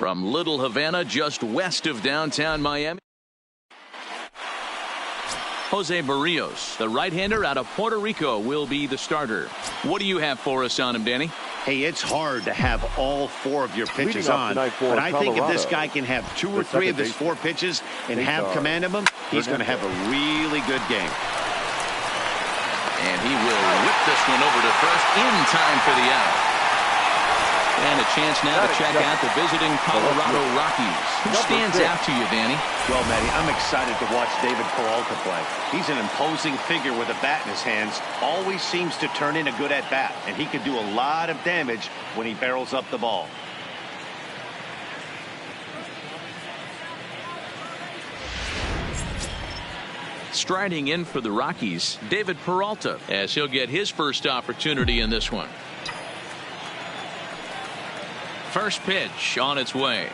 From Little Havana, just west of downtown Miami, Jose Barrios, the right-hander out of Puerto Rico, will be the starter. What do you have for us on him, Danny? Hey, it's hard to have all 4 of your pitches on, but I think if this guy can have 2 or 3 of his 4 pitches and have command of them, he's going to have a really good game. And he will whip this one over to first in time for the out. And a chance now to check out the visiting Colorado Rockies. Who stands out to you, Danny? Well, Matty, I'm excited to watch David Peralta play. He's an imposing figure with a bat in his hands. Always seems to turn in a good at-bat, and he can do a lot of damage when he barrels up the ball. Striding in for the Rockies, David Peralta, as he'll get his first opportunity in this one. First pitch on its way.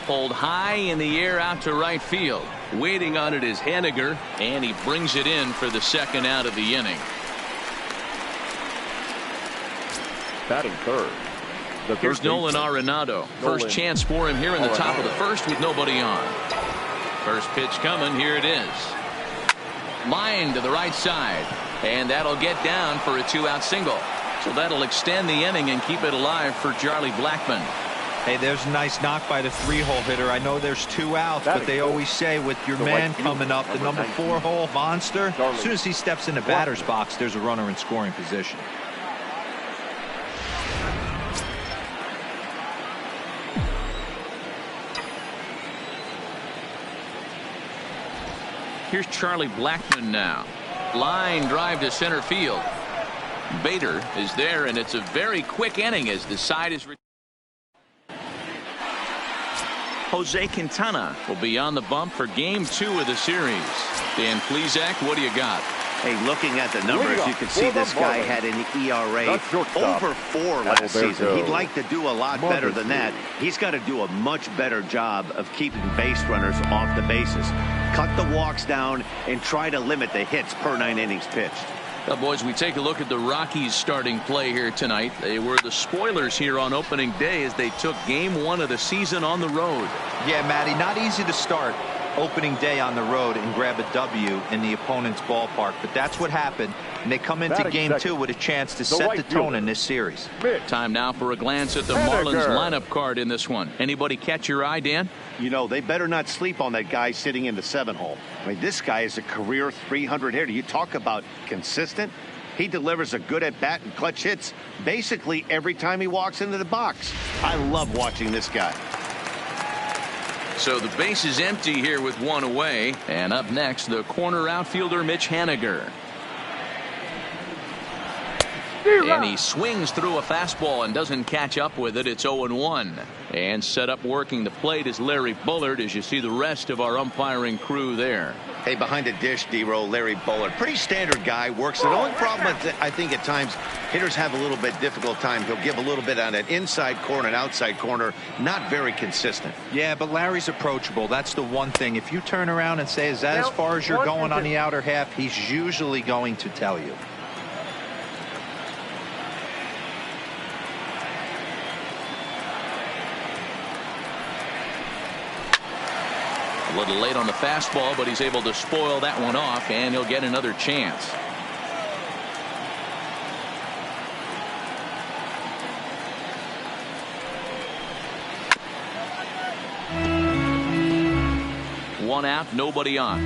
Pulled high in the air out to right field. Waiting on it is Haniger, and he brings it in for the second out of the inning. Batting third. Here's Nolan Arenado. First chance for him here in the top of the first with nobody on. First pitch coming. Here it is. Line to the right side, and that'll get down for a 2-out single. So that'll extend the inning and keep it alive for Charlie Blackmon. Hey, there's a nice knock by the 3-hole hitter. I know there's 2 outs, but they always say with your man coming up, the number 4-hole monster, as soon as he steps in the batter's box, there's a runner in scoring position. Here's Charlie Blackmon now. Line drive to center field. Bader is there, and it's a very quick inning as the side is. Jose Quintana will be on the bump for game 2 of the series. Dan Plesac, what do you got? Hey, looking at the numbers, you can see this guy had an ERA over 4 last season. He'd like to do a lot better than that. He's got to do a much better job of keeping base runners off the bases. Cut the walks down and try to limit the hits per 9 innings pitched. Well, boys, we take a look at the Rockies starting play here tonight. They were the spoilers here on opening day as they took game 1 of the season on the road. Yeah, Matty, not easy to start opening day on the road and grab a W in the opponent's ballpark, but that's what happened, and they come into game 2 with a chance to set the tone in this series. Time now for a glance at the Marlins lineup card in this one. Anybody catch your eye, Dan? You know, they better not sleep on that guy sitting in the 7-hole. I mean, this guy is a career 300 hitter. You talk about consistent. He delivers a good at-bat and clutch hits basically every time he walks into the box. I love watching this guy. So the base is empty here with 1 away. And up next, the corner outfielder, Mitch Haniger. And he swings through a fastball and doesn't catch up with it. It's 0-1. And set up working the plate is Larry Bullard, as you see the rest of our umpiring crew there. Hey, behind the dish, D-Row, Larry Bullard. Pretty standard guy, works. The only problem I think at times hitters have a little bit difficult time. He'll give a little bit on that inside corner and outside corner. Not very consistent. Yeah, but Larry's approachable. That's the one thing. If you turn around and say, is that as far as you're going on the outer half, he's usually going to tell you. A little late on the fastball, but he's able to spoil that one off, and he'll get another chance. One out, nobody on.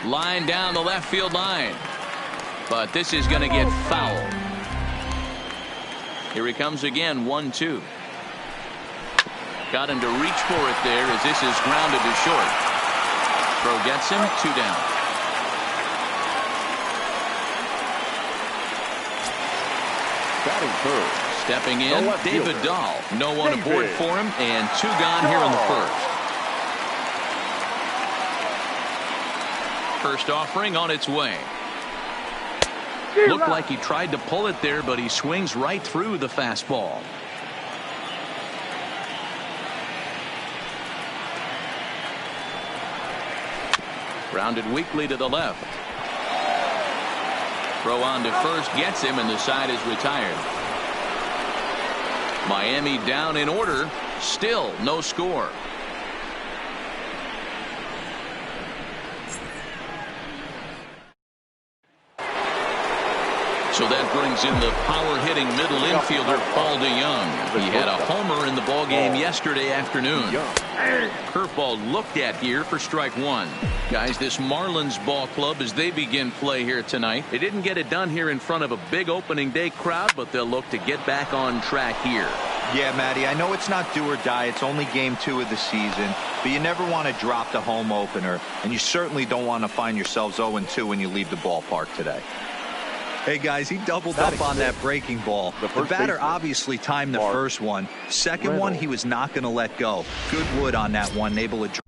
Line down the left field line. But this is going to get foul. Here he comes again, 1-2. Got him to reach for it there as this is grounded to short. Throw gets him, 2 down. Batting third. Stepping in, David Dahl. No one aboard for him, and 2 gone here in the first. First offering on its way. Looked like he tried to pull it there, but he swings right through the fastball. Grounded weakly to the left. Throw on to first gets him, and the side is retired. Miami down in order. Still no score. So that brings in the power-hitting middle infielder Paul DeYoung. He had a homer in the ballgame yesterday afternoon. Curveball looked at here for strike one. Guys, this Marlins ball club, as they begin play here tonight, they didn't get it done here in front of a big opening day crowd, but they'll look to get back on track here. Yeah, Matty, I know it's not do or die. It's only game 2 of the season, but you never want to drop the home opener, and you certainly don't want to find yourselves 0-2 when you leave the ballpark today. Hey, guys, he doubled up on that breaking ball. The batter obviously timed the first one. Second one, he was not going to let go. Good wood on that one, able to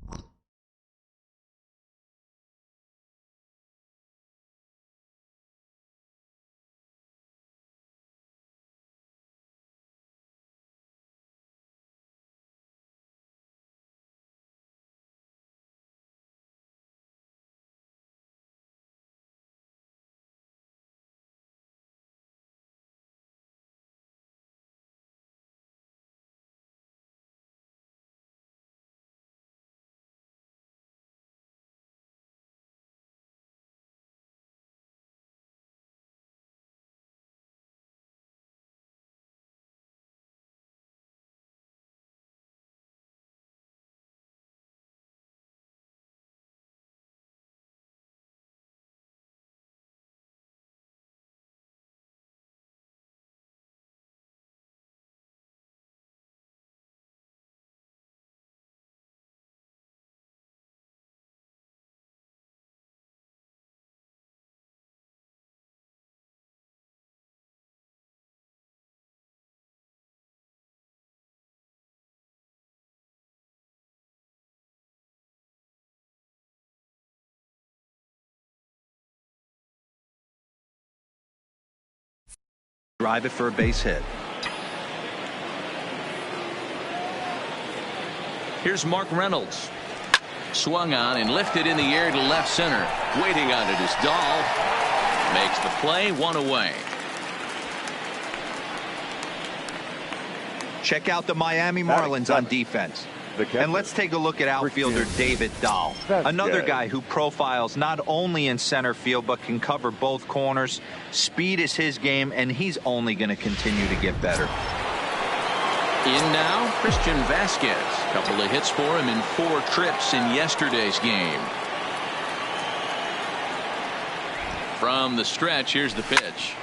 drive it for a base hit. Here's Mark Reynolds. Swung on and lifted in the air to left center. Waiting on it is Dahl. Makes the play, 1 away. Check out the Miami Marlins on defense. And let's take a look at outfielder David Dahl, another guy who profiles not only in center field but can cover both corners. Speed is his game, and he's only going to continue to get better. In now, Christian Vasquez. Couple of hits for him in 4 trips in yesterday's game. From the stretch, here's the pitch.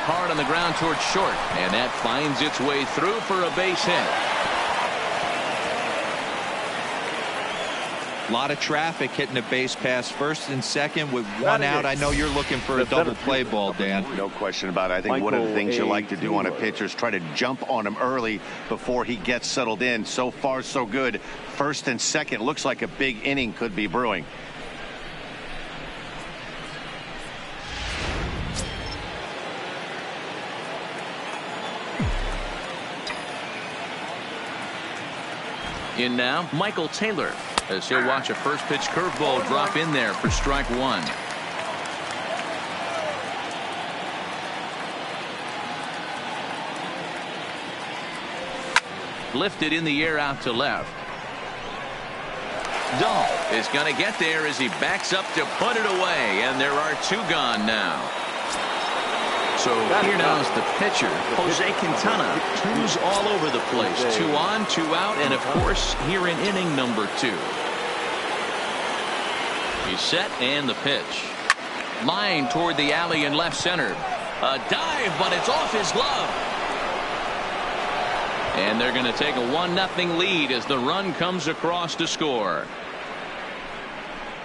Hard on the ground towards short, and that finds its way through for a base hit. A lot of traffic hitting the base pass first and second with 1 out. I know you're looking for a double play ball, Dan. No question about it. I think one of the things you like to do on a pitcher is try to jump on him early before he gets settled in. So far, so good. First and second looks like a big inning could be brewing. In now, Michael Taylor, as he'll watch a first pitch curveball drop in there for strike 1. Lifted in the air out to left. Dahl is going to get there as he backs up to put it away, and there are 2 gone now. So here now is the pitcher, Jose Quintana. 2's all over the place. 2 on, 2 out, and of course here in inning number 2. He's set, and the pitch. Line toward the alley in left center. A dive, but it's off his glove. And they're going to take a 1-0 lead as the run comes across to score.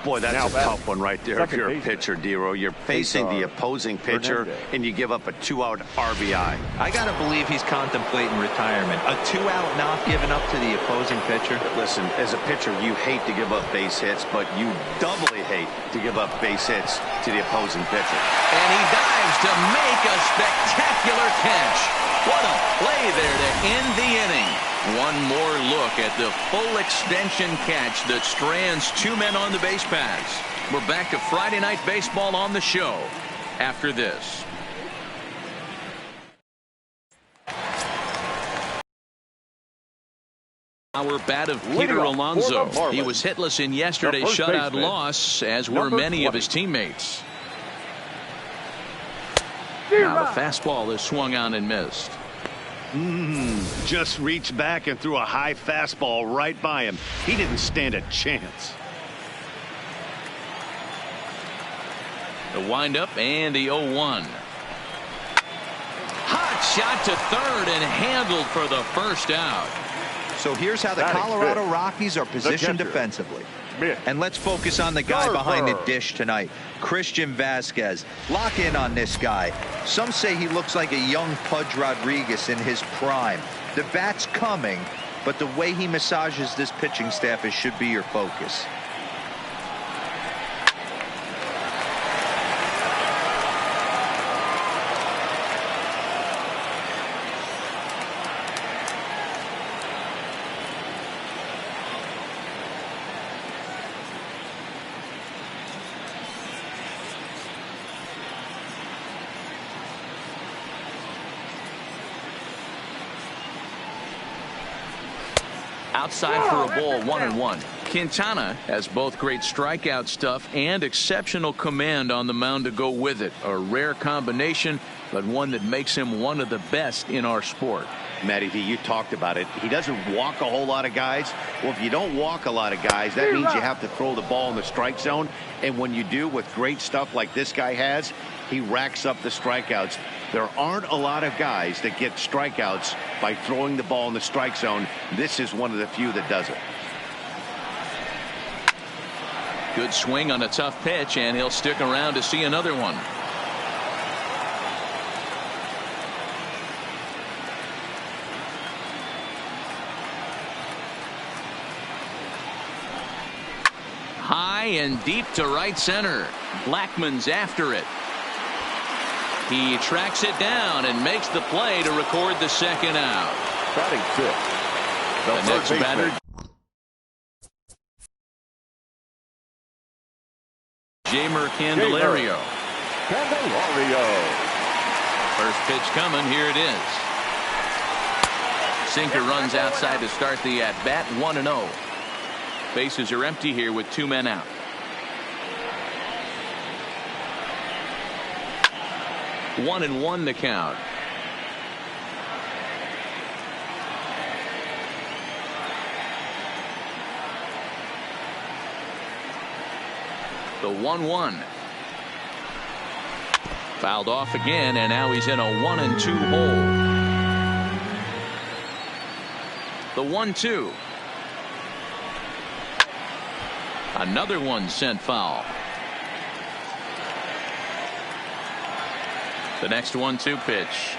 Boy, that's a tough one right there. If you're a pitcher, Dero, you're facing the opposing pitcher, and you give up a 2-out RBI. I got to believe he's contemplating retirement. A 2-out knock given up to the opposing pitcher. Listen, as a pitcher, you hate to give up base hits, but you doubly hate to give up base hits to the opposing pitcher. And he dives to make a spectacular catch. What a play there to end the inning. One more look at the full extension catch that strands 2 men on the base paths. We're back to Friday Night Baseball on the show after this. Our bat of Peter Alonso. He was hitless in yesterday's shutout loss, as were many of his teammates. Now the fastball is swung on and missed. Just reached back and threw a high fastball right by him. He didn't stand a chance. The windup and the 0-1. Hot shot to third and handled for the first out. So here's how the Colorado Rockies are positioned defensively. And let's focus on the guy behind the dish tonight, Christian Vazquez. Lock in on this guy. Some say he looks like a young Pudge Rodriguez in his prime. The bat's coming, but the way he massages this pitching staff should be your focus. Outside for a ball, 1-1. Quintana has both great strikeout stuff and exceptional command on the mound to go with it. A rare combination, but one that makes him one of the best in our sport. Matty V, you talked about it. He doesn't walk a whole lot of guys. Well, if you don't walk a lot of guys, that means you have to throw the ball in the strike zone. And when you do, with great stuff like this guy has, he racks up the strikeouts. There aren't a lot of guys that get strikeouts by throwing the ball in the strike zone. This is one of the few that does it. Good swing on a tough pitch, and he'll stick around to see another one. High and deep to right center. Blackmon's after it. He tracks it down and makes the play to record the second out. Batting fifth, The next batter, Jamer Candelario. First pitch coming. Here it is. Sinker runs outside to start the at-bat. 1-0. Bases are empty here with 2 men out. One and one the count. The 1-1. Fouled off again, and now he's in a 1-2 hole. The 1-2. Another one sent foul. The next 1-2 pitch.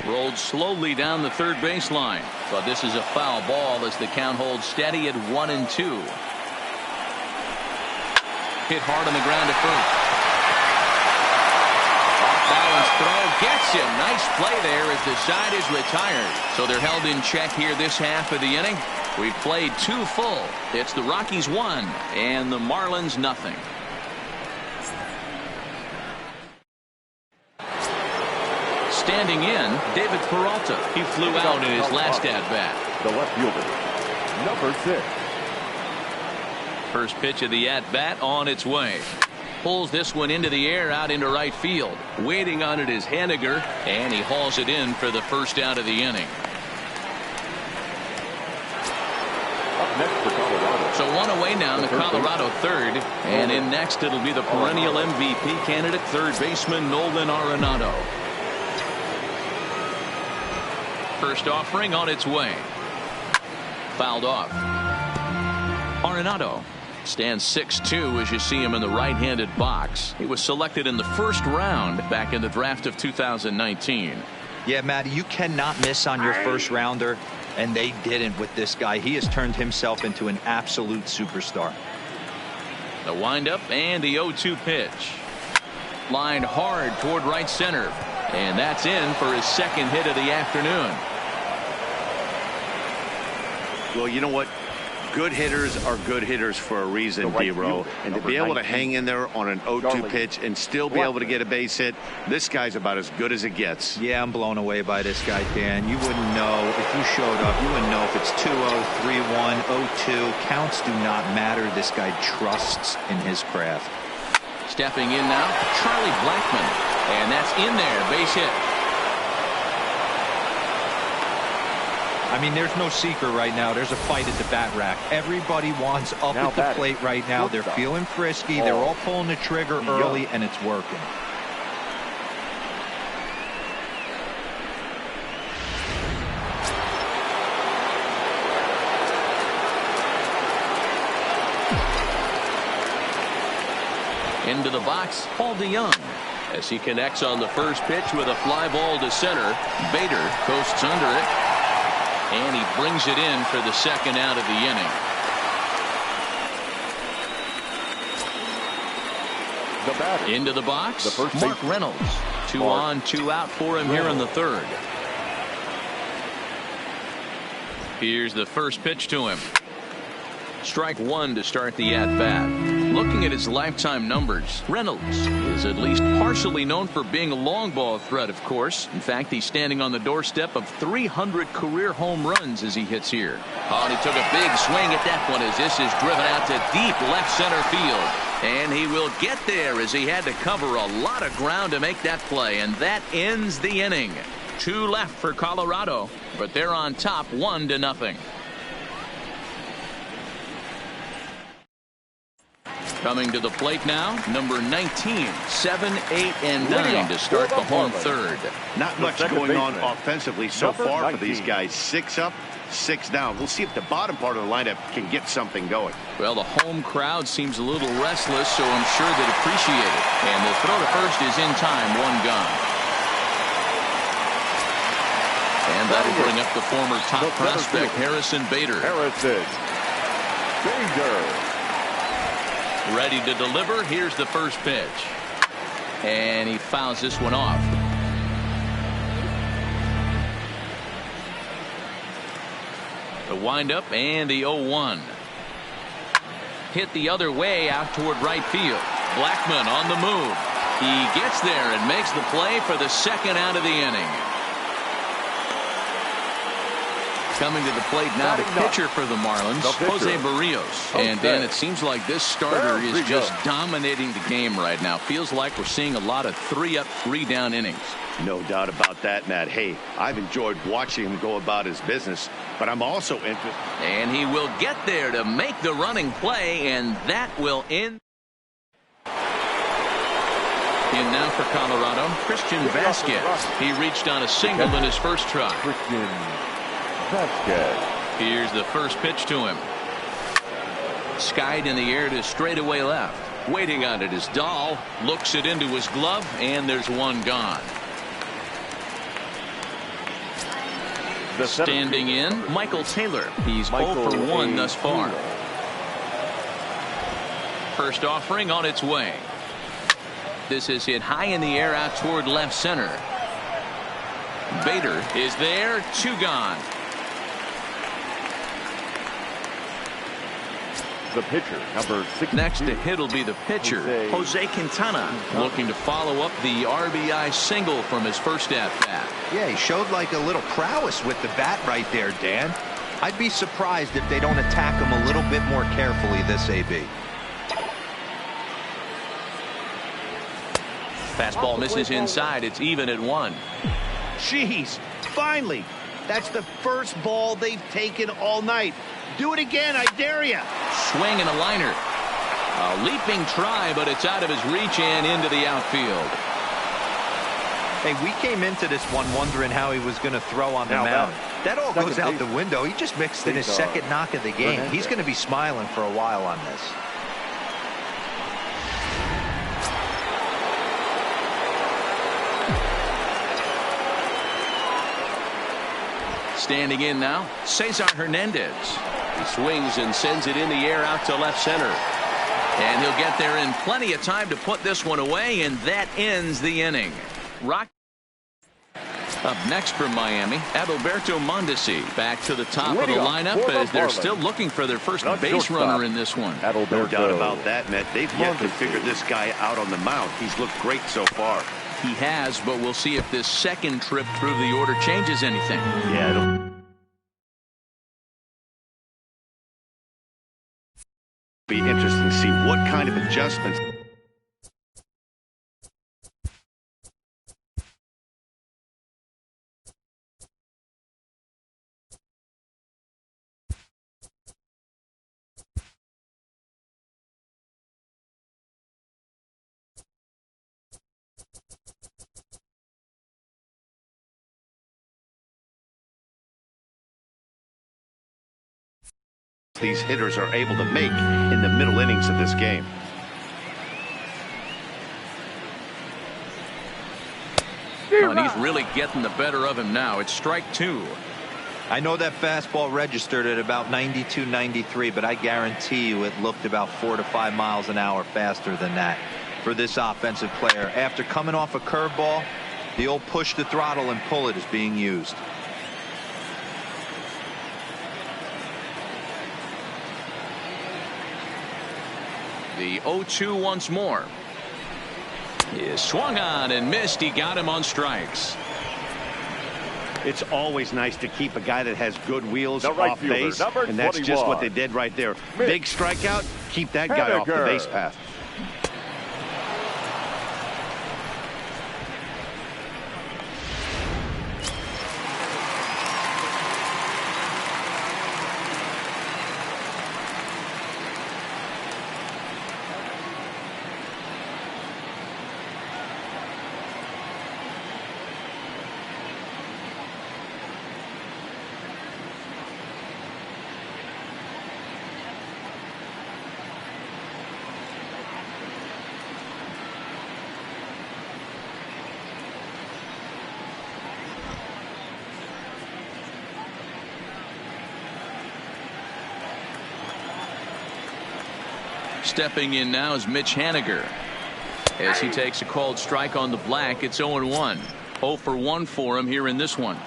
Rolled slowly down the third baseline, but this is a foul ball as the count holds steady at 1-2. Hit hard on the ground to first. Off balance throw gets him. Nice play there as the side is retired. So they're held in check here this half of the inning. We've played 2 full. It's the Rockies 1 and the Marlins nothing. Standing in, David Peralta. He flew out in his last at-bat. The left fielder, number 6. First pitch of the at-bat on its way. Pulls this one into the air out into right field. Waiting on it is Henniger, and he hauls it in for the first out of the inning. Up next for Colorado. So one away now in the Colorado third, and in next it'll be the perennial MVP candidate third baseman Nolan Arenado. First offering on its way. Fouled off. Arenado stands 6'2" as you see him in the right-handed box. He was selected in the first round back in the draft of 2019. Yeah, Matty, you cannot miss on your first rounder, and they didn't with this guy. He has turned himself into an absolute superstar. The windup and the 0-2 pitch. Lined hard toward right center, and that's in for his second hit of the afternoon. Well, you know what? Good hitters are good hitters for a reason, D-Row. And to be able to hang in there on an 0-2 pitch and still be able to get a base hit, this guy's about as good as it gets. Yeah, I'm blown away by this guy, Dan. You wouldn't know if you showed up. You wouldn't know if it's 2-0, 3-1, 0-2. Counts do not matter. This guy trusts in his craft. Stepping in now, Charlie Blackmon. And that's in there. Base hit. I mean, there's no secret right now. There's a fight at the bat rack. Everybody wants up at the plate right now. They're feeling frisky. They're all pulling the trigger early, and it's working. Into the box, Paul DeYoung. As he connects on the first pitch with a fly ball to center. Bader coasts under it. And he brings it in for the second out of the inning. Into the box, Mark Reynolds. 2 on, 2 out for him here in the third. Here's the first pitch to him. Strike one to start the at-bat. Looking at his lifetime numbers, Reynolds is at least partially known for being a long ball threat, of course. In fact, he's standing on the doorstep of 300 career home runs as he hits here. Oh, and he took a big swing at that one as this is driven out to deep left center field. And he will get there as he had to cover a lot of ground to make that play. And that ends the inning. 2 left for Colorado, but they're on top 1-0. Coming to the plate now, number 19, 7, 8, and 9 to start the home third. Not much going on offensively so far for these guys. 6 up, 6 down. We'll see if the bottom part of the lineup can get something going. Well, the home crowd seems a little restless, so I'm sure they'd appreciate it. And the throw to first is in time, 1 gone. And that'll bring up the former top prospect, Harrison Bader. Ready to deliver. Here's the first pitch. And he fouls this one off. The windup and the 0-1. Hit the other way out toward right field. Blackmon on the move. He gets there and makes the play for the second out of the inning. Coming to the plate now, the pitcher for the Marlins, Jose Barrios. And then it seems like this starter is just dominating the game right now. Feels like we're seeing a lot of 3-up, 3-down innings. No doubt about that, Matt. Hey, I've enjoyed watching him go about his business, but I'm also interested. And he will get there to make the running play, and that will end. In now for Colorado, Christian Vasquez. He reached on a single in his first try. Here's the first pitch to him. Skied in the air to straightaway left. Waiting on it is Dahl. Looks it into his glove, and there's 1 gone. Standing in, Michael Taylor. He's 0 for 1 thus far. First offering on its way. This is hit high in the air out toward left center. Bader is there. 2 gone. The pitcher, number 6. Next to hit will be the pitcher, Jose Quintana, looking to follow up the RBI single from his first at-bat. Yeah, he showed like a little prowess with the bat right there, Dan. I'd be surprised if they don't attack him a little bit more carefully this AB. Fastball misses inside. It's even at 1. Jeez, finally. That's the first ball they've taken all night. Do it again, I dare you. Swing and a liner. A leaping try, but it's out of his reach and into the outfield. Hey, we came into this one wondering how he was going to throw on the mound. That all goes out the window. He just mixed in his second knock of the game. He's going to be smiling for a while on this. Standing in now, Cesar Hernandez. He swings and sends it in the air out to left center. And he'll get there in plenty of time to put this one away, and that ends the inning. Up next from Miami, Adalberto Mondesi back to the top of the lineup as they're still looking for their first base runner in this one. No doubt about that, Matt. They've yet to figure this guy out on the mound. He's looked great so far. He has, but we'll see if this second trip through the order changes anything. Yeah, it'll be interesting to see what kind of adjustments these hitters are able to make in the middle innings of this game. Oh, and he's really getting the better of him now. It's strike 2. I know that fastball registered at about 92, 93, but I guarantee you it looked about 4 to 5 miles an hour faster than that for this offensive player. After coming off a curveball, the old push the throttle and pull it is being used. The 0-2 once more. He swung on and missed. He got him on strikes. It's always nice to keep a guy that has good wheels The right off fielder, base, number and that's just 21. what they did right there. Big strikeout, keep that guy off the base path. Stepping in now is Mitch Haniger as he takes a called strike on the black. It's 0-1. 0 for 1 for him here in this one.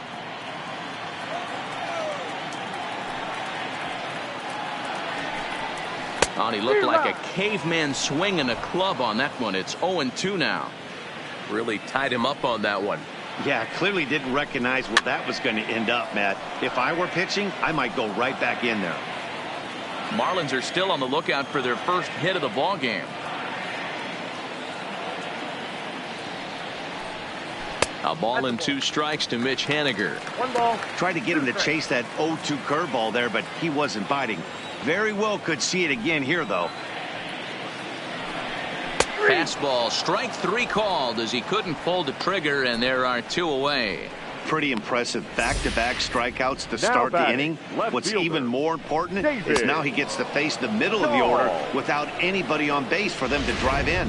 Oh, and he looked like a caveman swinging a club on that one. It's 0-2 now. Really tied him up on that one. Yeah, clearly didn't recognize where that was going to end up, Matt. If I were pitching, I might go right back in there. Marlins are still on the lookout for their first hit of the ball game. A ball and 2 strikes to Mitch Haniger. 1 ball. Tried to get him to chase that 0-2 curveball there, but he wasn't biting. Very well could see it again here, though. Fastball, strike 3 called as he couldn't pull the trigger, and there are 2 away. Pretty impressive back-to-back strikeouts to start the inning. What's even more important is now he gets to face the middle of the order without anybody on base for them to drive in.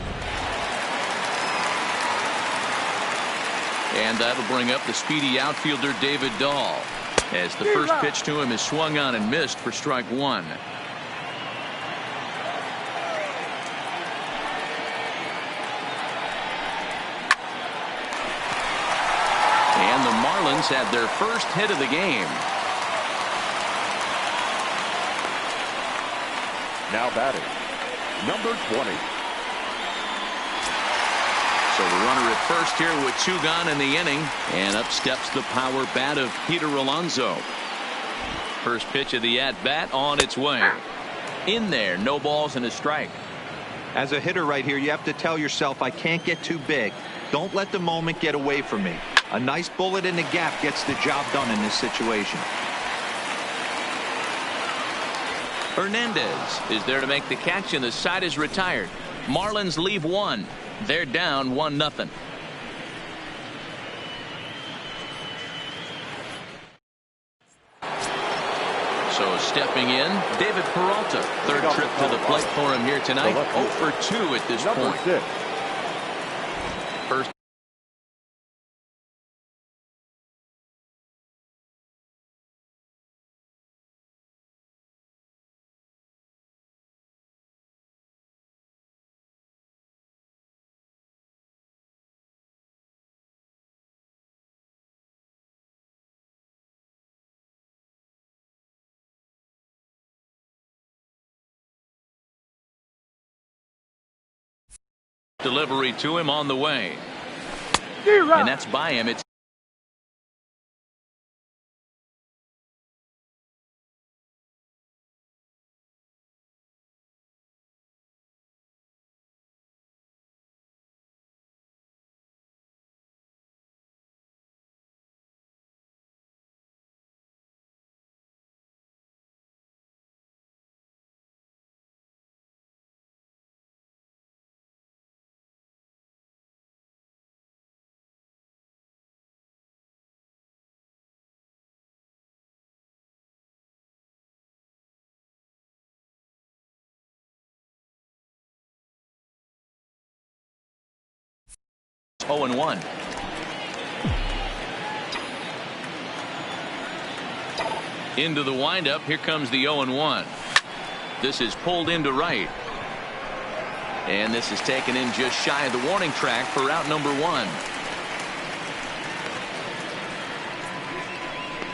And that'll bring up the speedy outfielder David Dahl as the first pitch to him is swung on and missed for strike 1. And the Marlins had their first hit of the game. Now batting, number 20. So the runner at first here with 2 gone in the inning, and up steps the power bat of Peter Alonso. First pitch of the at-bat on its way. In there, no balls and a strike. As a hitter right here, you have to tell yourself, I can't get too big. Don't let the moment get away from me. A nice bullet in the gap gets the job done in this situation. Hernandez is there to make the catch, and the side is retired. Marlins leave 1. They're down 1-0. So stepping in, David Peralta. Third trip to the plate for him here tonight. 0 for 2 at this point. Number 6. First Delivery to him on the way. And that's by him. It's oh and 1. Into the windup. Here comes the 0 and 1. This is pulled into right. And this is taken in just shy of the warning track for out number 1.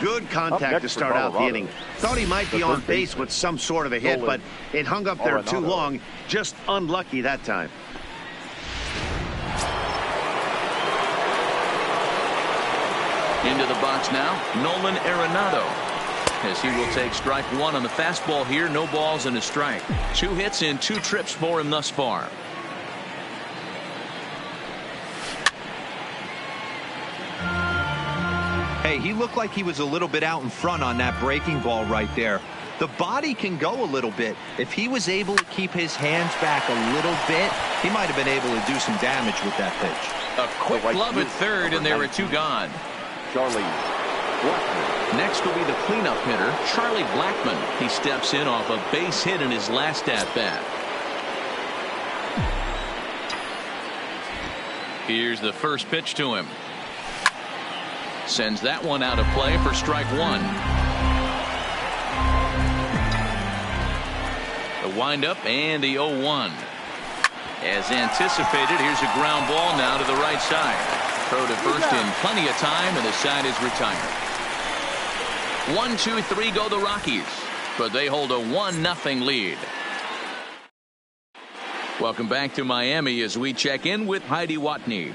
Good contact to start out the inning. Thought he might be on base with some sort of a hit, but it hung up there too long. Just unlucky that time. Into the box now, Nolan Arenado, as he will take strike 1 on the fastball here. No balls and a strike. 2 hits in 2 trips for him thus far. Hey, he looked like he was a little bit out in front on that breaking ball right there. The body can go a little bit. If he was able to keep his hands back a little bit, he might have been able to do some damage with that pitch. A quick glove at third, and there are 2 gone. Charlie Blackmon. Next will be the cleanup hitter, Charlie Blackmon. He steps in off a base hit in his last at-bat. Here's the first pitch to him. Sends that one out of play for strike 1. The windup and the 0-1. As anticipated, here's a ground ball now to the right side. Throw to first in plenty of time, and the side is retired. 1-2-3 go the Rockies, but they hold a 1-0 lead. Welcome back to Miami as we check in with Heidi Watney.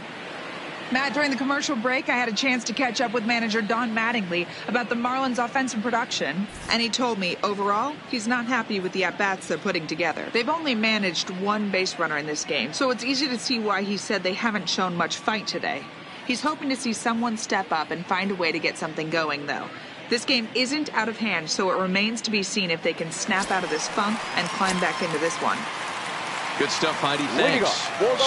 Matt, during the commercial break, I had a chance to catch up with manager Don Mattingly about the Marlins' offensive production, and he told me, overall, he's not happy with the at-bats they're putting together. They've only managed 1 base runner in this game, so it's easy to see why he said they haven't shown much fight today. He's hoping to see someone step up and find a way to get something going, though. This game isn't out of hand, so it remains to be seen if they can snap out of this funk and climb back into this one. Good stuff, Heidi. Thanks.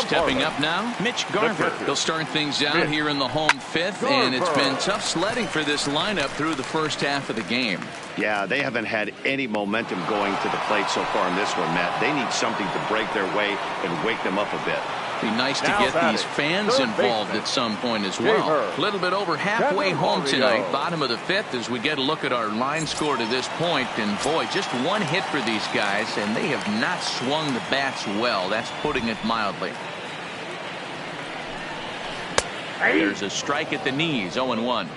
Stepping up now, Mitch Garver. He'll start things out here in the home 5th, and it's been tough sledding for this lineup through the first half of the game. Yeah, they haven't had any momentum going to the plate so far in this one, Matt. They need something to break their way and wake them up a bit. Be nice to get these fans involved at some point as well. A little bit over halfway home tonight, bottom of the 5th, as we get a look at our line score to this point. And boy, just 1 hit for these guys, and they have not swung the bats well. That's putting it mildly. There's a strike at the knees, 0-1.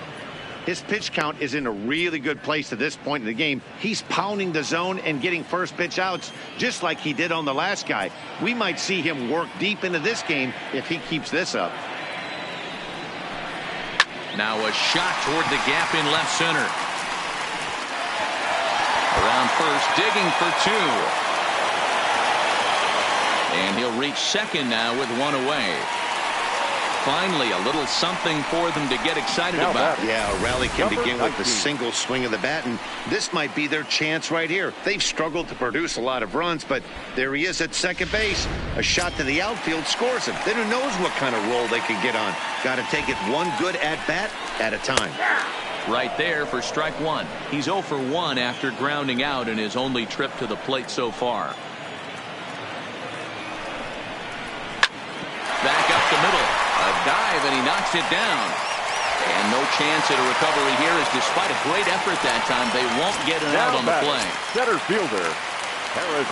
His pitch count is in a really good place at this point in the game. He's pounding the zone and getting first pitch outs just like he did on the last guy. We might see him work deep into this game if he keeps this up. Now a shot toward the gap in left center. Around first, digging for 2. And he'll reach second now with 1 away. Finally, a little something for them to get excited about. Yeah, a rally can begin with a single swing of the bat, and this might be their chance right here. They've struggled to produce a lot of runs, but there he is at second base. A shot to the outfield scores him. Then who knows what kind of roll they can get on. Got to take it 1 good at-bat at a time. Right there for strike 1. He's 0 for 1 after grounding out in his only trip to the plate so far. Back up the middle. A dive, and he knocks it down. And no chance at a recovery here, as despite a great effort that time, they won't get it out on the play. Center fielder.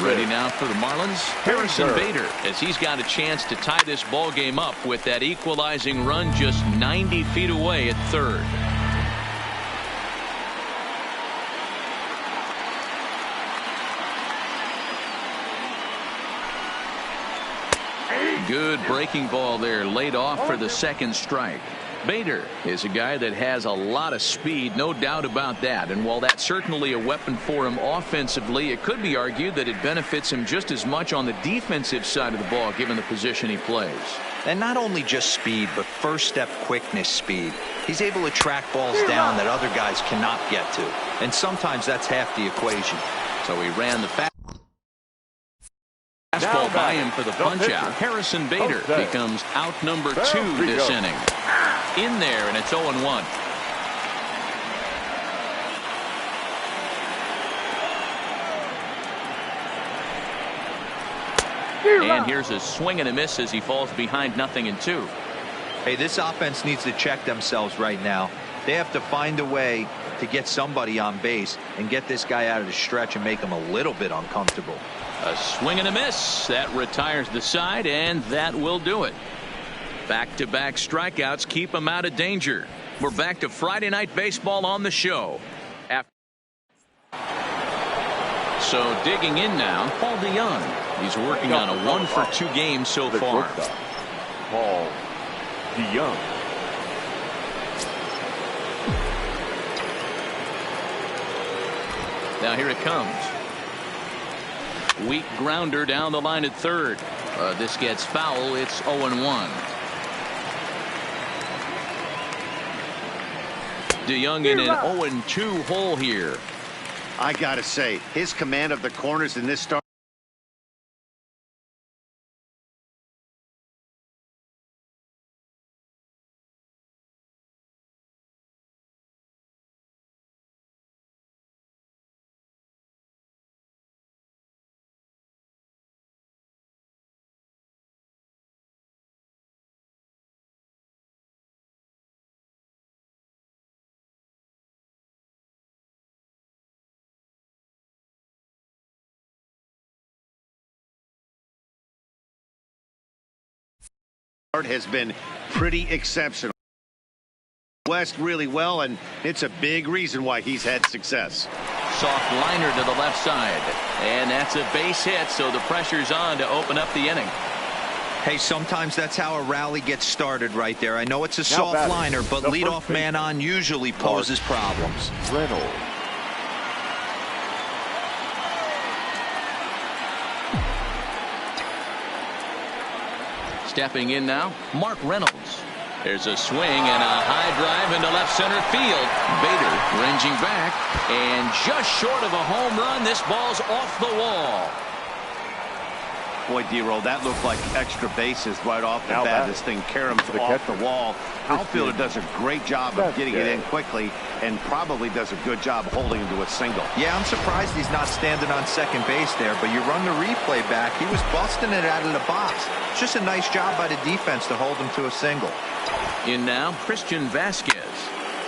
Ready now for the Marlins, Harrison Bader, as he's got a chance to tie this ball game up with that equalizing run just 90 feet away at third. Good breaking ball there, laid off for the second strike. Bader is a guy that has a lot of speed, no doubt about that. And while that's certainly a weapon for him offensively, it could be argued that it benefits him just as much on the defensive side of the ball, given the position he plays. And not only just speed, but first step quickness speed. He's able to track balls down that other guys cannot get to. And sometimes that's half the equation. So he ran the fastball by him for the punch out. Harrison Bader becomes out number 2 this inning. In there, and it's 0-1. And here's a swing and a miss as he falls behind 0-2. Hey, this offense needs to check themselves right now. They have to find a way to get somebody on base and get this guy out of the stretch and make him a little bit uncomfortable. A swing and a miss. That retires the side, and that will do it. Back-to-back strikeouts keep him out of danger. We're back to Friday Night Baseball on the show. So digging in now, Paul DeYoung. He's working on a 1-for-2 game so far. Paul DeYoung. Now here it comes. Weak grounder down the line at third. This gets foul. It's 0-1. DeYoung in an 0-2 hole here. I gotta say, his command of the corners in this start. Has been pretty exceptional. West really well, and it's a big reason why he's had success. Soft liner to the left side, and that's a base hit, so the pressure's on to open up the inning. Hey, sometimes that's how a rally gets started right there. I know it's a soft liner, but leadoff man on usually poses problems. Reynolds. Stepping in now, Mark Reynolds. There's a swing and a high drive into left center field. Bader ranging back, and just short of a home run. This ball's off the wall. Boy, D-Roll, that looked like extra bases right off the bat. This thing caroms off the wall. Outfielder does a great job of getting it in quickly, and probably does a good job holding him to a single. Yeah, I'm surprised he's not standing on second base there, but you run the replay back, he was busting it out of the box. It's just a nice job by the defense to hold him to a single. In now, Christian Vasquez.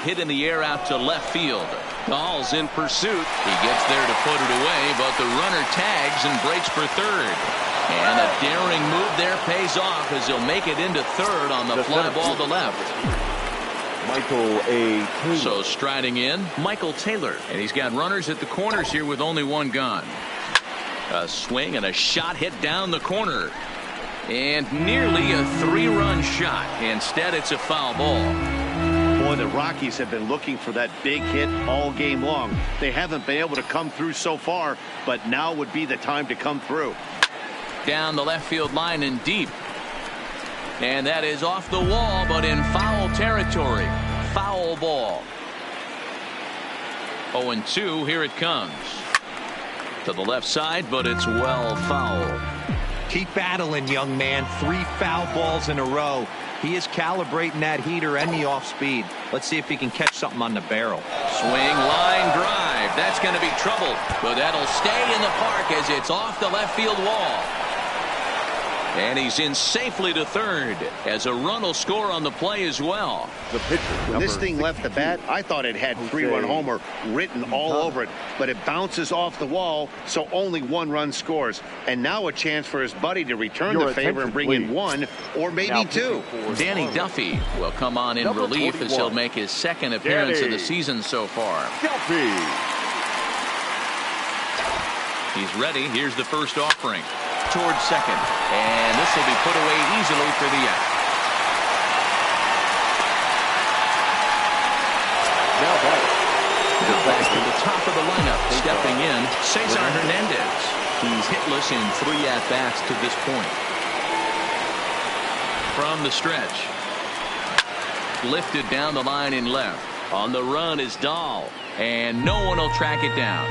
Hit in the air out to left field. Dahl's in pursuit. He gets there to put it away, but the runner tags and breaks for third. And a daring move there pays off as he'll make it into third on the fly ball to left. Michael A. Taylor. So striding in, Michael Taylor. And he's got runners at the corners here with only one gone. A swing and a shot hit down the corner. And nearly a 3-run shot. Instead, it's a foul ball. Boy, the Rockies have been looking for that big hit all game long. They haven't been able to come through so far, but now would be the time to come through. Down the left field line and deep. And that is off the wall, but in foul territory. Foul ball. 0-2, here it comes. To the left side, but it's well foul. Keep battling, young man. 3 foul balls in a row. He is calibrating that heater and the off speed. Let's see if he can catch something on the barrel. Swing, line drive. That's going to be trouble, but that'll stay in the park as it's off the left field wall. And he's in safely to third as a run will score on the play as well. The pitcher, when this thing left the bat, I thought it had 3-run homer written all over it, but it bounces off the wall, so only 1 run scores. And now a chance for his buddy to return the favor and bring in 1 or maybe 2. Danny Duffy will come on in relief as he'll make his second appearance of the season so far. Duffy. He's ready. Here's the first offering. towards second. And this will be put away easily for the out. Now back. Back to the top of the lineup. Stepping in, Cesar Hernandez. He's hitless in 3 at-bats to this point. From the stretch. Lifted down the line in left. On the run is Dahl. And no one will track it down.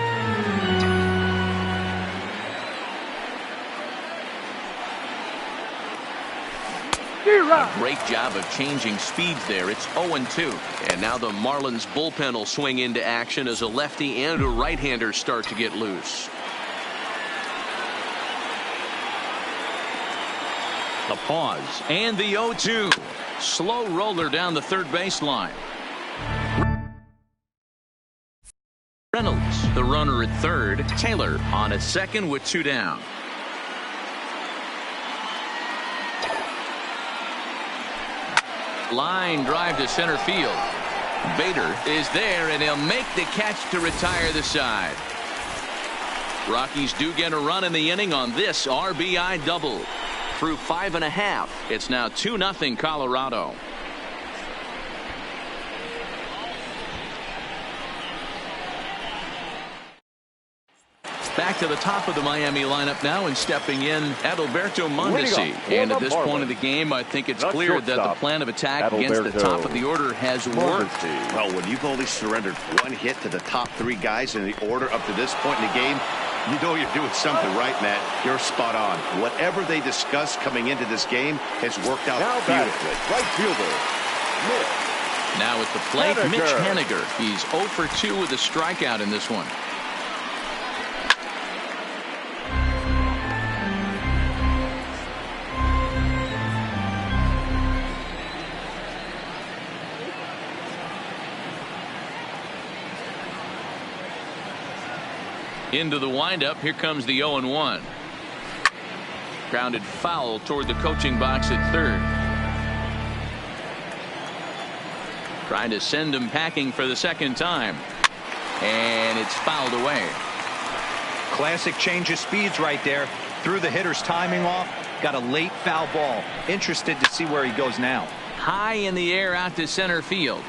A great job of changing speeds there. It's 0-2. And now the Marlins bullpen will swing into action as a lefty and a right-hander start to get loose. A pause and the 0-2. Slow roller down the third baseline. Reynolds, the runner at third. Taylor on at second with 2 down. Line drive to center field. Bader is there, and he'll make the catch to retire the side. Rockies do get a run in the inning on this RBI double. Through 5.5, it's now 2-0 Colorado. Back to the top of the Miami lineup now, and stepping in Edaug-ethanb. And at this point of the game, I think it's clear that the plan of attack against the top of the order has worked. Well, when you've only surrendered 1 hit to the top 3 guys in the order up to this point in the game, you know you're doing something right, Matt. You're spot on. Whatever they discussed coming into this game has worked out beautifully. Right fielder, Now at the plate, Mitch Haniger. He's 0 for 2 with a strikeout in this one. Into the windup. Here comes the 0-1. Grounded foul toward the coaching box at third. Trying to send him packing for the second time. And it's fouled away. Classic change of speeds right there. Threw the hitter's timing off. Got a late foul ball. Interested to see where he goes now. High in the air out to center field.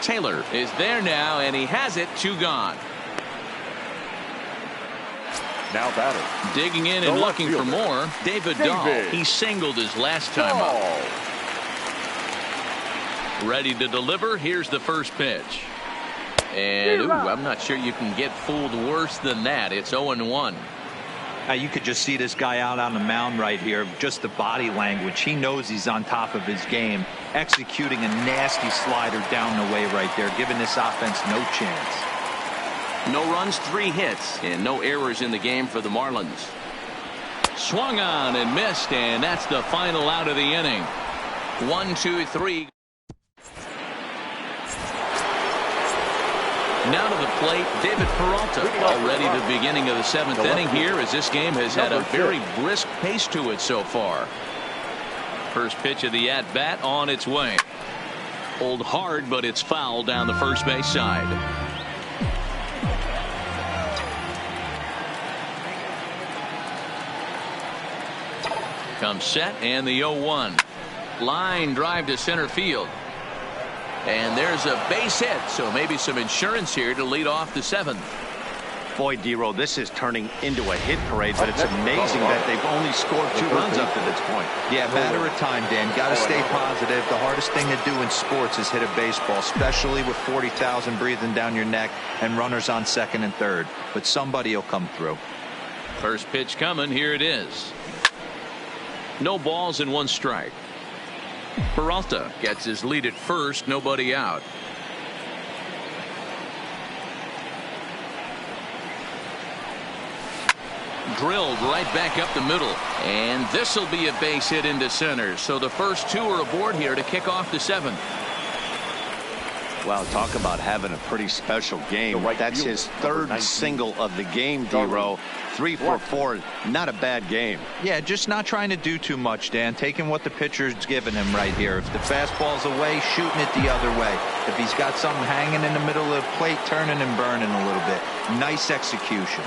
Taylor is there now, and he has it. 2 gone. now batter. Digging in and looking for more. David Dahl. He singled his last time up. Ready to deliver. Here's the first pitch. And I'm not sure you can get fooled worse than that. It's 0-1. You could just see this guy out on the mound right here. Just the body language. He knows he's on top of his game. Executing a nasty slider down the way right there, giving this offense no chance. No runs, 3 hits, and no errors in the game for the Marlins. Swung on and missed, and that's the final out of the inning. 1, 2, 3. Now to the plate, David Peralta. Already the beginning of the 7th inning here, as this game has had a very brisk pace to it so far. First pitch of the at-bat on its way. Pulled hard, but it's foul down the first base side. Comes set, and the 0-1. Line drive to center field. And there's a base hit, so maybe some insurance here to lead off the 7th. Boy, D-Roll, this is turning into a hit parade, but it's amazing that they've only scored 2 runs up to this point. Yeah, batter of time, Dan. Got to stay positive. The hardest thing to do in sports is hit a baseball, especially with 40,000 breathing down your neck and runners on second and third. But somebody will come through. First pitch coming. Here it is. No balls and 1 strike. Peralta gets his lead at first, nobody out. Drilled right back up the middle, and this will be a base hit into center. So the first 2 are aboard here to kick off the 7th. Well, talk about having a pretty special game. That's his 3rd single of the game, D-Row. 3 for 4. Not a bad game. Yeah, just not trying to do too much, Dan. Taking what the pitcher's giving him right here. If the fastball's away, shooting it the other way. If he's got something hanging in the middle of the plate, turning and burning a little bit. Nice execution.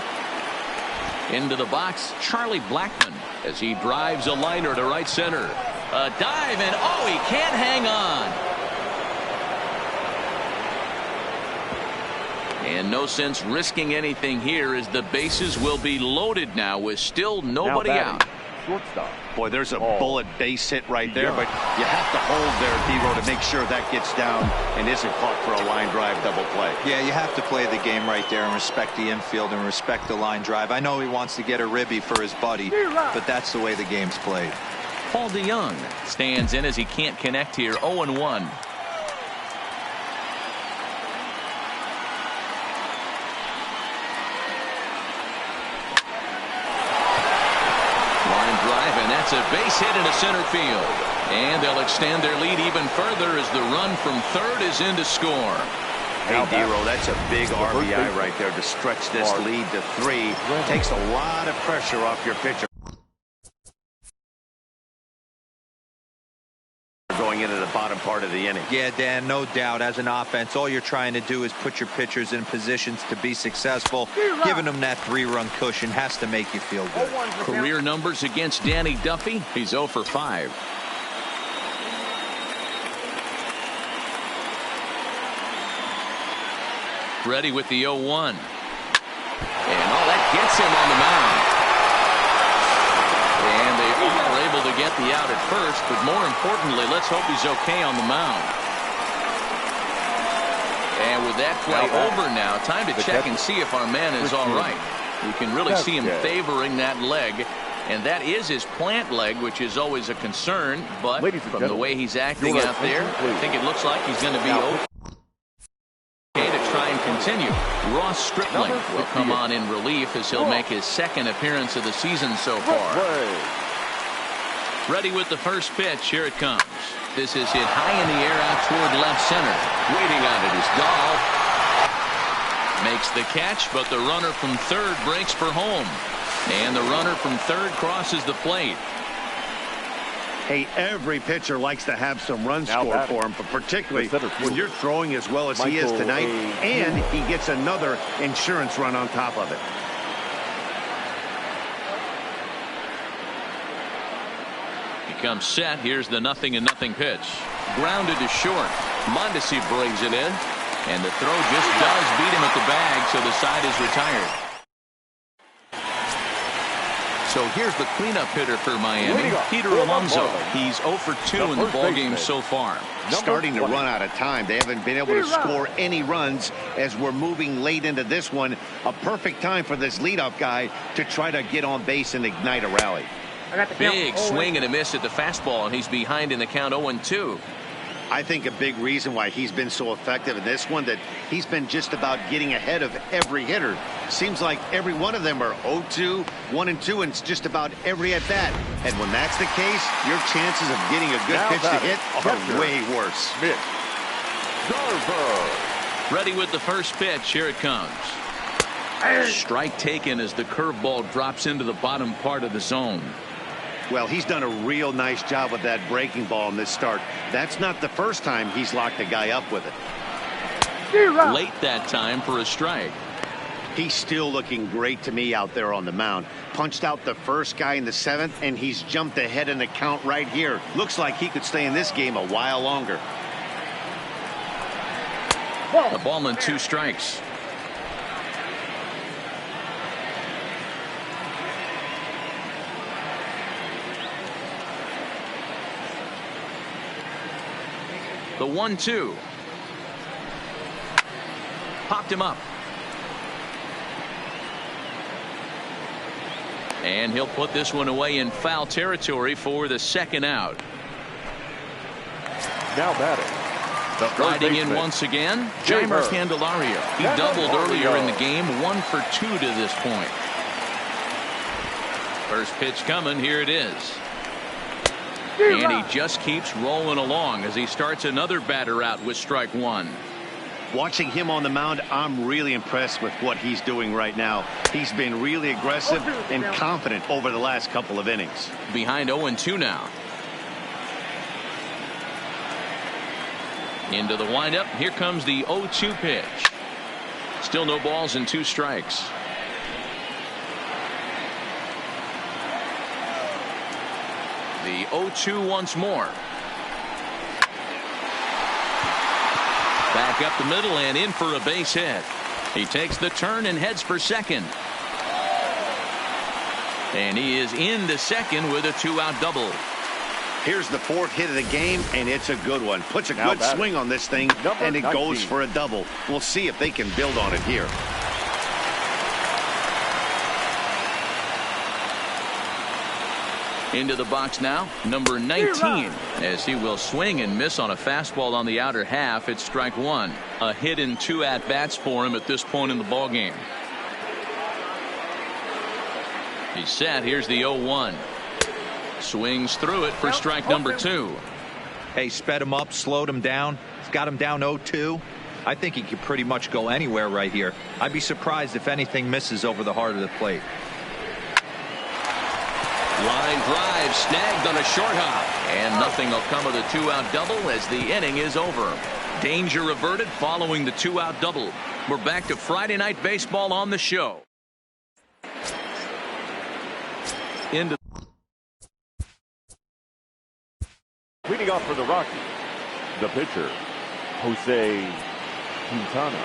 Into the box, Charlie Blackmon, as he drives a liner to right center. A dive, and oh, he can't hang on. And no sense risking anything here, as the bases will be loaded now with still nobody out. Shortstop. Boy, there's a bullet base hit right there, but you have to hold there, Hero, to make sure that gets down and isn't caught for a line drive double play. Yeah, you have to play the game right there and respect the infield and respect the line drive. I know he wants to get a ribby for his buddy, but that's the way the game's played. Paul DeYoung stands in as he can't connect here. 0-1. That's a base hit into center field. And they'll extend their lead even further as the run from third is in to score. Hey, Dero, that's a big RBI right there to stretch this lead to 3. Takes a lot of pressure off your pitcher going into the bottom part of the inning. Yeah, Dan, no doubt. As an offense, all you're trying to do is put your pitchers in positions to be successful. Giving them that 3-run cushion has to make you feel good. Career numbers against Danny Duffy. He's 0 for 5. Ready with the 0-1. And that gets him on the mound. And they are able to get the out at first, but more importantly, let's hope he's okay on the mound. And with that play over now, time to check and see if our man is all right. We can really see him favoring that leg, and that is his plant leg, which is always a concern, but from the way he's acting out there, I think it looks like he's going to be okay to try and continue. Ross Stripling will come on in relief as he'll make his second appearance of the season so far. Ready with the first pitch. Here it comes. This is hit high in the air out toward left center. Waiting on it is Dahl. Makes the catch, but the runner from third breaks for home. And the runner from third crosses the plate. Hey, every pitcher likes to have some runs scored for him, but particularly when you're throwing as well as he is tonight, and he gets another insurance run on top of it. He comes set. Here's the 0-0 pitch. Grounded to short. Mondesi brings it in, and the throw just does beat him at the bag, so the side is retired. So here's the cleanup hitter for Miami, Peter Alonso. He's 0 for 2 in the ballgame so far. Starting to run out of time. They haven't been able to score any runs as we're moving late into this one. A perfect time for this leadoff guy to try to get on base and ignite a rally. Big swing and a miss at the fastball, and he's behind in the count 0-2. I think a big reason why he's been so effective in this one, that he's been just about getting ahead of every hitter. Seems like every one of them are 0-2, 1-2, and it's just about every at bat. And when that's the case, your chances of getting a good pitch to hit are way worse. Ready with the first pitch. Here it comes. Strike taken as the curveball drops into the bottom part of the zone. Well, he's done a real nice job with that breaking ball in this start. That's not the first time he's locked a guy up with it. Late that time for a strike. He's still looking great to me out there on the mound. Punched out the first guy in the 7th, and he's jumped ahead in the count right here. Looks like he could stay in this game a while longer. A ball and 2 strikes. The 1-2. Popped him up. And he'll put this one away in foul territory for the second out. Now batting. Riding in once again, Jeimer Candelario. He doubled earlier in the game, 1 for 2 to this point. First pitch coming. Here it is. And he just keeps rolling along as he starts another batter out with strike 1. Watching him on the mound, I'm really impressed with what he's doing right now. He's been really aggressive and confident over the last couple of innings. Behind 0-2 now. Into the windup. Here comes the 0-2 pitch. Still no balls and 2 strikes. The 0-2 once more. Back up the middle and in for a base hit. He takes the turn and heads for second. And he is into second with a 2-out double. Here's the 4th hit of the game, and it's a good one. Puts a good swing on this thing, and it goes for a double. We'll see if they can build on it here. Into the box now, number 19, as he will swing and miss on a fastball on the outer half. It's strike 1. A hit in 2 at-bats for him at this point in the ballgame. He's set. Here's the 0-1. Swings through it for strike number 2. Hey, sped him up, slowed him down. He's got him down 0-2. I think he could pretty much go anywhere right here. I'd be surprised if anything misses over the heart of the plate. Line drive snagged on a short hop, and nothing will come of the 2-out double as the inning is over. Danger averted following the 2-out double. We're back to Friday Night Baseball on the show. Into leading off for the Rockies, the pitcher, Jose Quintana.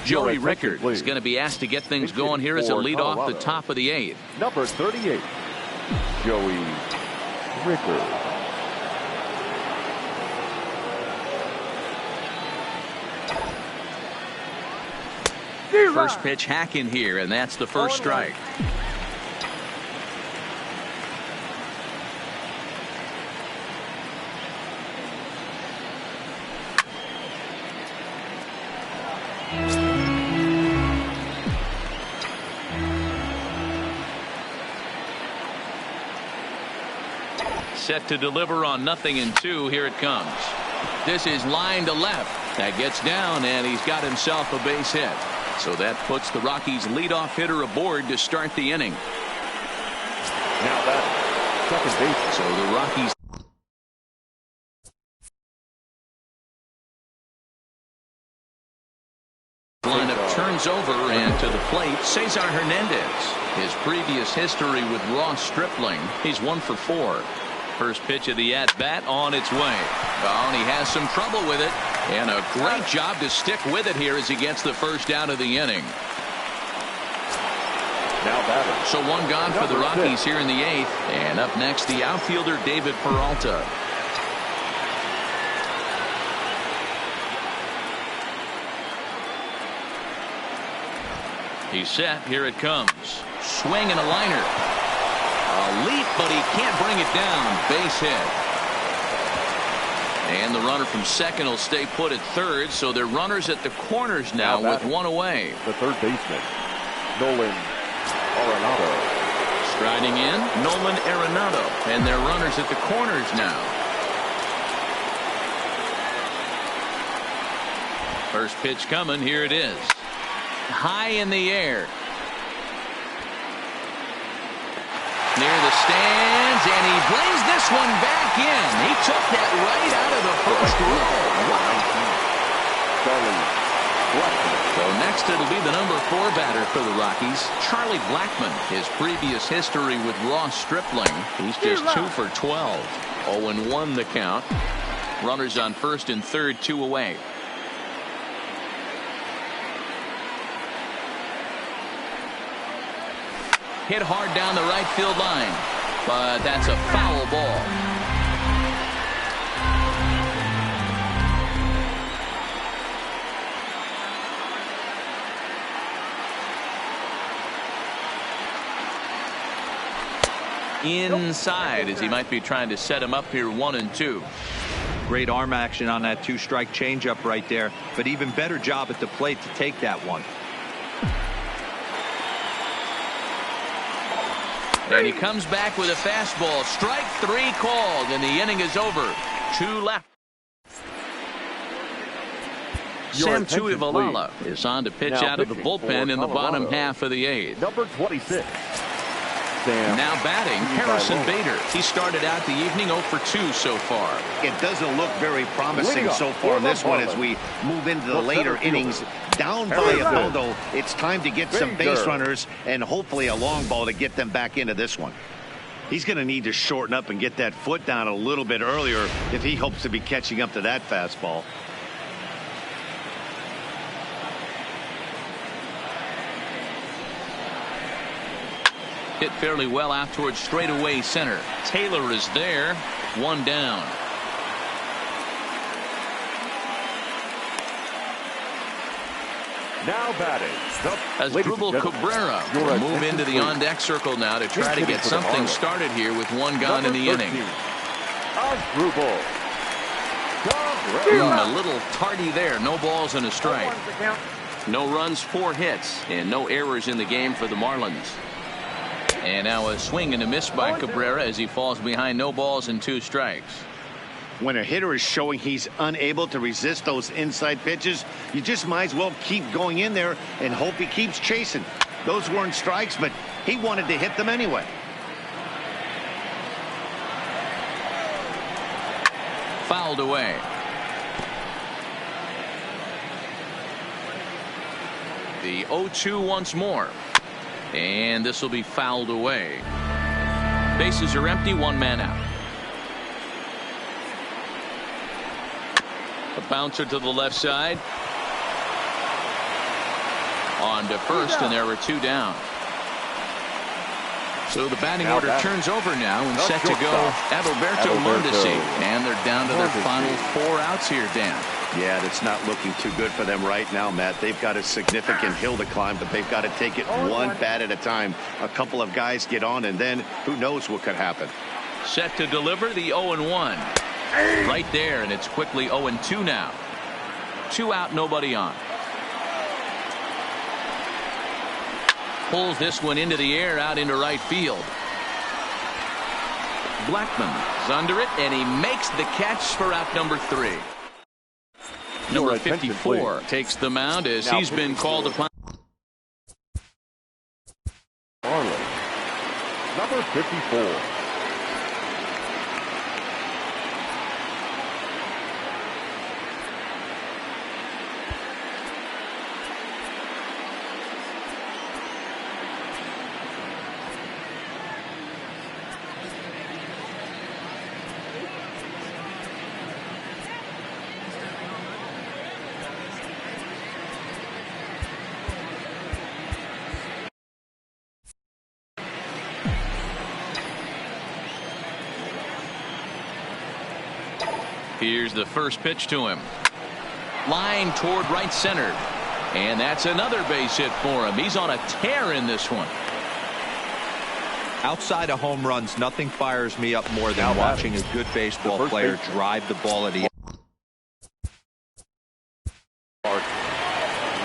Joey Rickard is going to be asked to get things going here as a lead off the top of the 8th. Number 38, Joey Rickard. First pitch hack in here, and that's the first strike. Set to deliver on 0-2. Here it comes. This is line to left. That gets down, and he's got himself a base hit. So that puts the Rockies leadoff hitter aboard to start the inning. Now that second base. So the Rockies lineup turns over, and to the plate, Cesar Hernandez. His previous history with Ross Stripling, he's 1 for 4. First pitch of the at-bat on its way. Oh, and he has some trouble with it. And a great job to stick with it here as he gets the first out of the inning. Now batter. So one gone for the Rockies here in the 8th. And up next, the outfielder David Peralta. He's set. Here it comes. Swing and a liner. A leap, but he can't bring it down. Base hit. And the runner from second will stay put at third, so they're runners at the corners now with 1 away. The third baseman, Nolan Arenado. Striding in, Nolan Arenado, and they're runners at the corners now. First pitch coming, here it is. High in the air. Near the stands, and he brings this one back in. He took that right out of the first row. Wow. So next it'll be the number 4 batter for the Rockies, Charlie Blackmon. His previous history with Ross Stripling, he's just 2 for 12. 0-1 the count. Runners on first and third, 2 away. Hit hard down the right field line, but that's a foul ball. Inside, as he might be trying to set him up here 1-2. Great arm action on that 2-strike changeup right there, but even better job at the plate to take that one. And he comes back with a fastball. Strike 3 called, and the inning is over. 2 left. Sam Tuivailala is on to pitch out of the bullpen in the bottom half of the 8th. Number 26, Now batting, Harrison Bader. He started out the evening 0 for 2 so far. It doesn't look very promising so far in this one as we move into the later innings. Down by a bundle, it's time to get some base runners and hopefully a long ball to get them back into this one. He's going to need to shorten up and get that foot down a little bit earlier if he hopes to be catching up to that fastball. Hit fairly well out towards straightaway center. Taylor is there. One down. Now batting. As Drupal Cabrera will move into the on-deck circle now to try to get something started here with one gone in the inning. A little tardy there. No balls and a strike. No runs, 4 hits, and no errors in the game for the Marlins. And now a swing and a miss by Cabrera as he falls behind. No balls and 2 strikes. When a hitter is showing he's unable to resist those inside pitches, you just might as well keep going in there and hope he keeps chasing. Those weren't strikes, but he wanted to hit them anyway. Fouled away. The 0-2 once more. And this will be fouled away. Bases are empty, 1 man out. A bouncer to the left side. On to first, and there are 2 down. So the batting order turns over now and set to go Adalberto Mondesi. And they're down to their final 4 outs here, Dan. Yeah, that's not looking too good for them right now, Matt. They've got a significant hill to climb, but they've got to take it one bat at a time. A couple of guys get on, and then who knows what could happen. Set to deliver the 0-1. Right there, and it's quickly 0-2 now. 2 out, nobody on. Pulls this one into the air out into right field. Blackman is under it, and he makes the catch for out number 3. Number 54 takes the mound as he's been called upon. Marlins, number 54. Here's the first pitch to him. Line toward right center. And that's another base hit for him. He's on a tear in this one. Outside of home runs, nothing fires me up more than watching a good baseball player drive the ball at the end.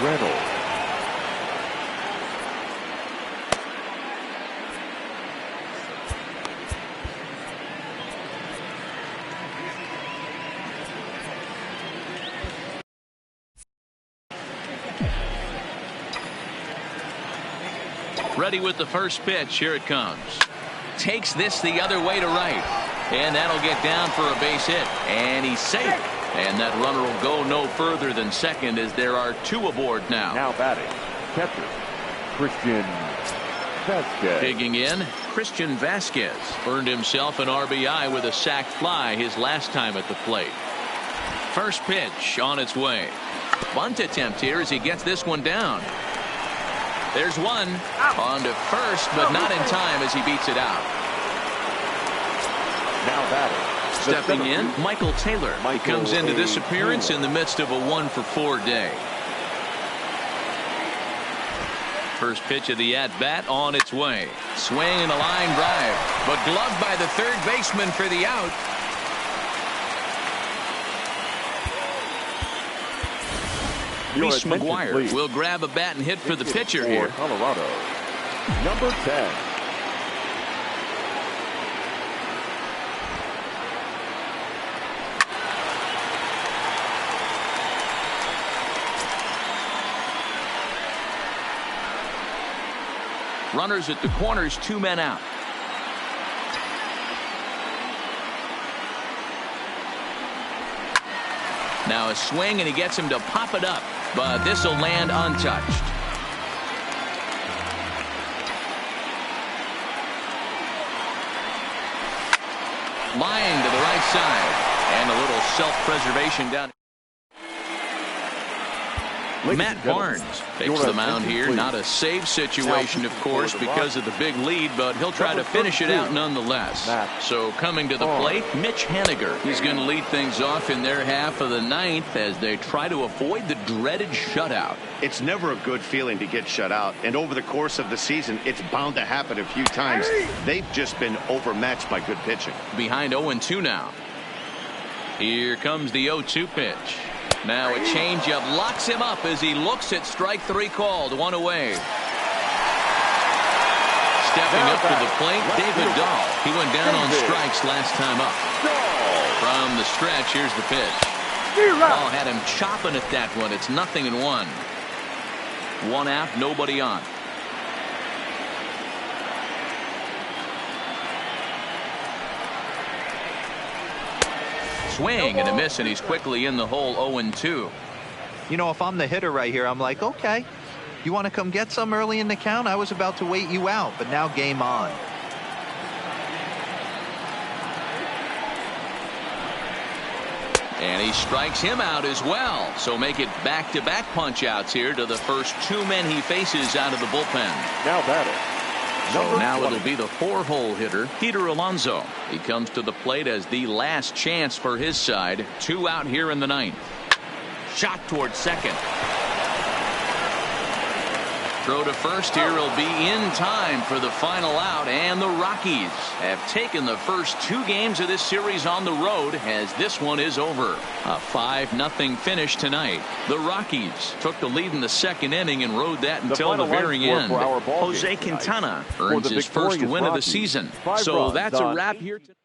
Reynolds. Ready with the first pitch. Here it comes. Takes this the other way to right. And that'll get down for a base hit. And he's safe. And that runner will go no further than second as there are 2 aboard now. Now batting, catcher, Christian Vasquez. Digging in, Christian Vasquez earned himself an RBI with a sac fly his last time at the plate. First pitch on its way. Bunt attempt here as he gets this one down. There's one. On to first, but not in time as he beats it out. Now batting. Stepping in, Michael Taylor. He comes into this appearance in the midst of a 1-for-4 day. First pitch of the at-bat on its way. Swing and a line drive, but gloved by the third baseman for the out. Reese McGuire will grab a bat and hit for the pitcher here. Colorado, number 10. Runners at the corners, 2 men out. Now a swing, and he gets him to pop it up, but this will land untouched. Line to the right side, and a little self-preservation down. Matt Barnes takes the mound here. Not a save situation, of course, because of the big lead, but he'll try to finish it out nonetheless. So coming to the plate, Mitch Haniger. He's going to lead things off in their half of the 9th as they try to avoid the dreaded shutout. It's never a good feeling to get shut out, and over the course of the season, it's bound to happen a few times. They've just been overmatched by good pitching. Behind 0-2 now. Here comes the 0-2 pitch. Now a changeup locks him up as he looks at strike 3 called. 1 away. Stepping up to the plate, David Dahl. He went down on strikes last time up. From the stretch, here's the pitch. Dahl had him chopping at that one. It's 0-1. 1 out, nobody on. Swing and a miss, and he's quickly in the hole. 0-2. You know, if I'm the hitter right here, I'm like, okay, you want to come get some early in the count? I was about to wait you out, but now game on. And he strikes him out as well. So make it back-to-back punch-outs here to the first 2 men he faces out of the bullpen. Now batter. So now it'll be the 4-hole hitter, Peter Alonso. He comes to the plate as the last chance for his side. 2 out here in the 9th. Shot towards second. Throw to first here will be in time for the final out, and the Rockies have taken the first 2 games of this series on the road as this one is over. A 5-0 finish tonight. The Rockies took the lead in the 2nd inning and rode that until the very end. Jose Quintana earns his first win of the season. So that's a wrap here tonight.